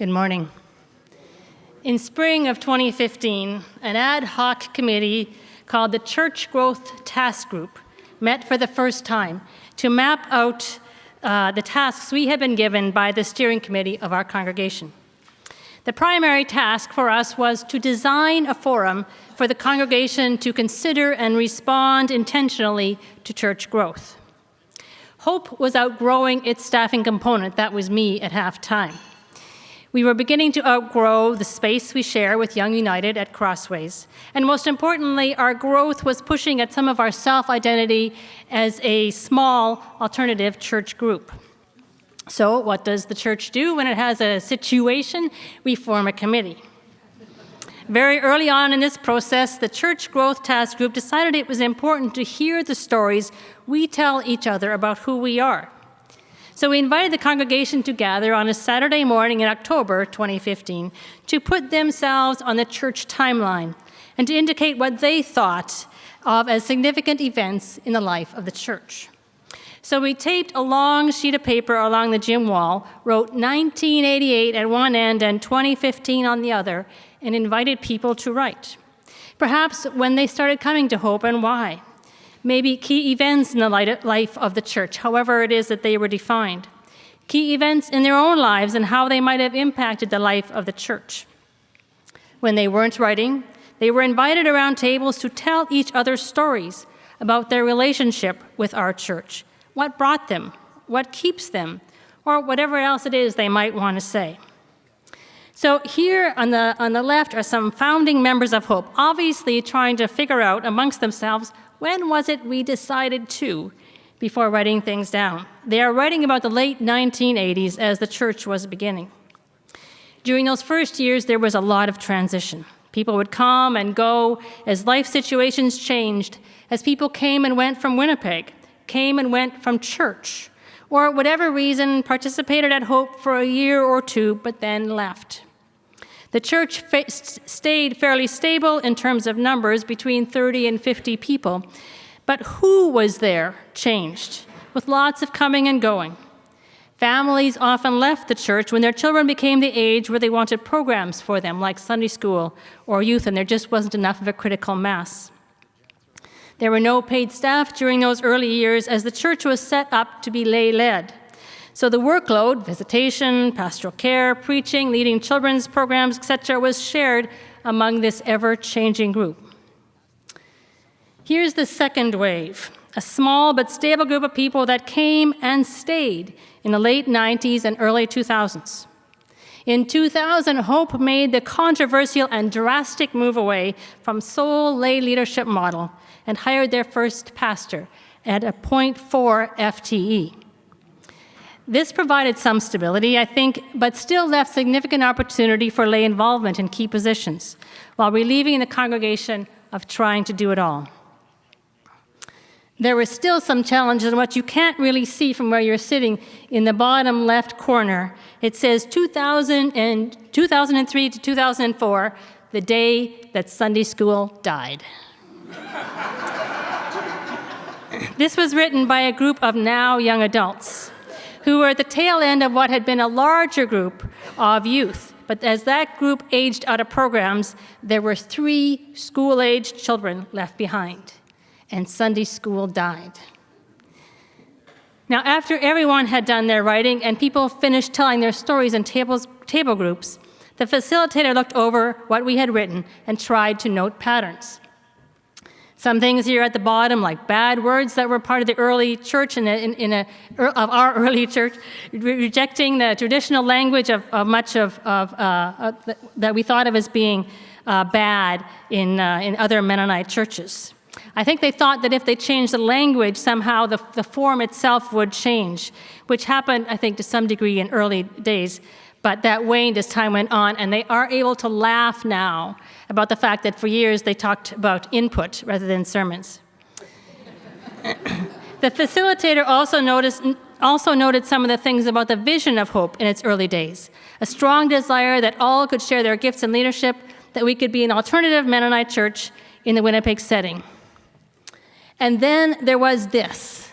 Good morning. In spring of 2015, an ad hoc committee called the Church Growth Task Group met for the first time to map out the tasks we had been given by the steering committee of our congregation. The primary task for us was to design a forum for the congregation to consider and respond intentionally to church growth. Hope was outgrowing its staffing component. That was me at halftime. We were beginning to outgrow the space we share with Young United at Crossways. And most importantly, our growth was pushing at some of our self-identity as a small alternative church group. So what does the church do when it has a situation? We form a committee. Very early on in this process, the Church Growth Task Group decided it was important to hear the stories we tell each other about who we are. So we invited the congregation to gather on a Saturday morning in October 2015 to put themselves on the church timeline and to indicate what they thought of as significant events in the life of the church. So we taped a long sheet of paper along the gym wall, wrote 1988 at one end and 2015 on the other, and invited people to write. Perhaps when they started coming to Hope and why. Maybe key events in the life of the church, however it is that they were defined. Key events in their own lives and how they might have impacted the life of the church. When they weren't writing, they were invited around tables to tell each other stories about their relationship with our church, what brought them, what keeps them, or whatever else it is they might want to say. So here on the left are some founding members of Hope, obviously trying to figure out amongst themselves, when was it we decided to, before writing things down? They are writing about the late 1980s as the church was beginning. During those first years, there was a lot of transition. People would come and go as life situations changed, as people came and went from Winnipeg, came and went from church, or whatever reason, participated at Hope for a year or two, but then left. The church stayed fairly stable in terms of numbers, between 30 and 50 people, but who was there changed, with lots of coming and going. Families often left the church when their children became the age where they wanted programs for them, like Sunday school or youth, and there just wasn't enough of a critical mass. There were no paid staff during those early years, as the church was set up to be lay-led. So the workload, visitation, pastoral care, preaching, leading children's programs, etc., was shared among this ever-changing group. Here's the second wave, a small but stable group of people that came and stayed in the late 90s and early 2000s. In 2000, Hope made the controversial and drastic move away from sole lay leadership model and hired their first pastor at a 0.4 FTE. This provided some stability, I think, but still left significant opportunity for lay involvement in key positions, while relieving the congregation of trying to do it all. There were still some challenges, and what you can't really see from where you're sitting in the bottom left corner, it says 2003 to 2004, the day that Sunday school died. This was written by a group of now young adults who were at the tail end of what had been a larger group of youth. But as that group aged out of programs, there were 3 school-aged children left behind, and Sunday school died. Now, after everyone had done their writing and people finished telling their stories in table groups, the facilitator looked over what we had written and tried to note patterns. Some things here at the bottom, like bad words that were part of the early church of our early church, rejecting the traditional language of much of that we thought of as being bad in other Mennonite churches. I think they thought that if they changed the language, somehow the form itself would change, which happened, I think, to some degree in early days. But that waned as time went on, and they are able to laugh now about the fact that for years they talked about input rather than sermons. The facilitator also noted some of the things about the vision of Hope in its early days. A strong desire that all could share their gifts and leadership, that we could be an alternative Mennonite church in the Winnipeg setting. And then there was this.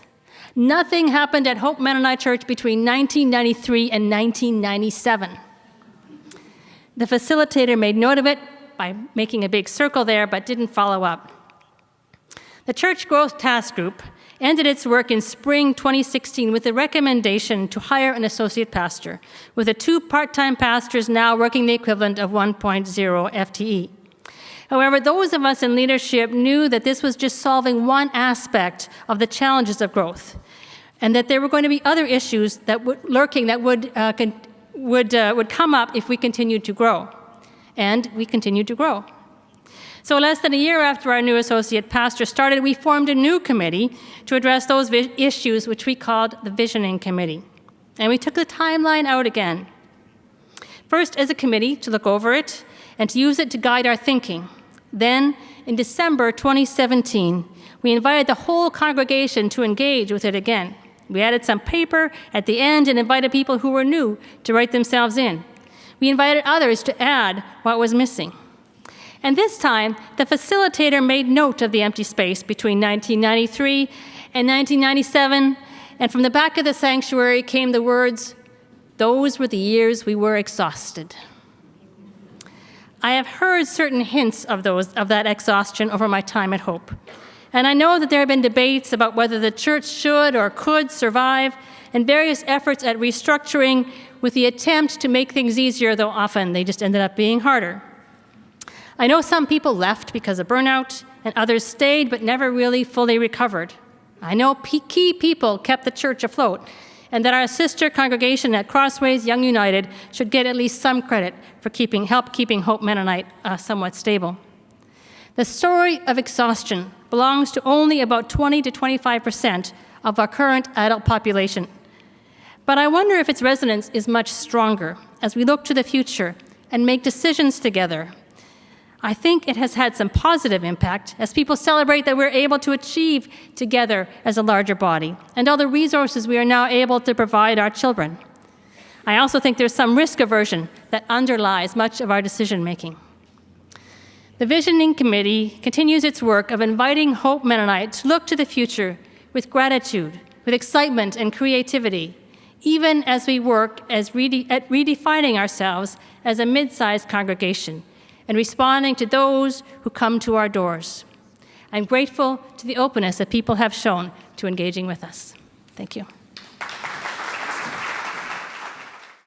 Nothing happened at Hope Mennonite Church between 1993 and 1997. The facilitator made note of it by making a big circle there, but didn't follow up. The Church Growth Task Group ended its work in spring 2016 with a recommendation to hire an associate pastor, with the 2 part-time pastors now working the equivalent of 1.0 FTE. However, those of us in leadership knew that this was just solving one aspect of the challenges of growth, and that there were going to be other issues that would come up if we continued to grow. And we continued to grow. So less than a year after our new associate pastor started, we formed a new committee to address those issues, which we called the Visioning Committee. And we took the timeline out again. First, as a committee, to look over it and to use it to guide our thinking. Then, in December 2017, we invited the whole congregation to engage with it again. We added some paper at the end and invited people who were new to write themselves in. We invited others to add what was missing. And this time, the facilitator made note of the empty space between 1993 and 1997, and from the back of the sanctuary came the words, "Those were the years we were exhausted." I have heard certain hints of that exhaustion over my time at Hope. And I know that there have been debates about whether the church should or could survive, and various efforts at restructuring with the attempt to make things easier, though often they just ended up being harder. I know some people left because of burnout, and others stayed but never really fully recovered. I know key people kept the church afloat, and that our sister congregation at Crossways Young United should get at least some credit for keeping Hope Mennonite somewhat stable. The story of exhaustion belongs to only about 20 to 25% of our current adult population. But I wonder if its resonance is much stronger as we look to the future and make decisions together. I think it has had some positive impact as people celebrate that we're able to achieve together as a larger body and all the resources we are now able to provide our children. I also think there's some risk aversion that underlies much of our decision-making. The Visioning Committee continues its work of inviting Hope Mennonite to look to the future with gratitude, with excitement and creativity, even as we work at redefining ourselves as a mid-sized congregation and responding to those who come to our doors. I'm grateful to the openness that people have shown to engaging with us. Thank you.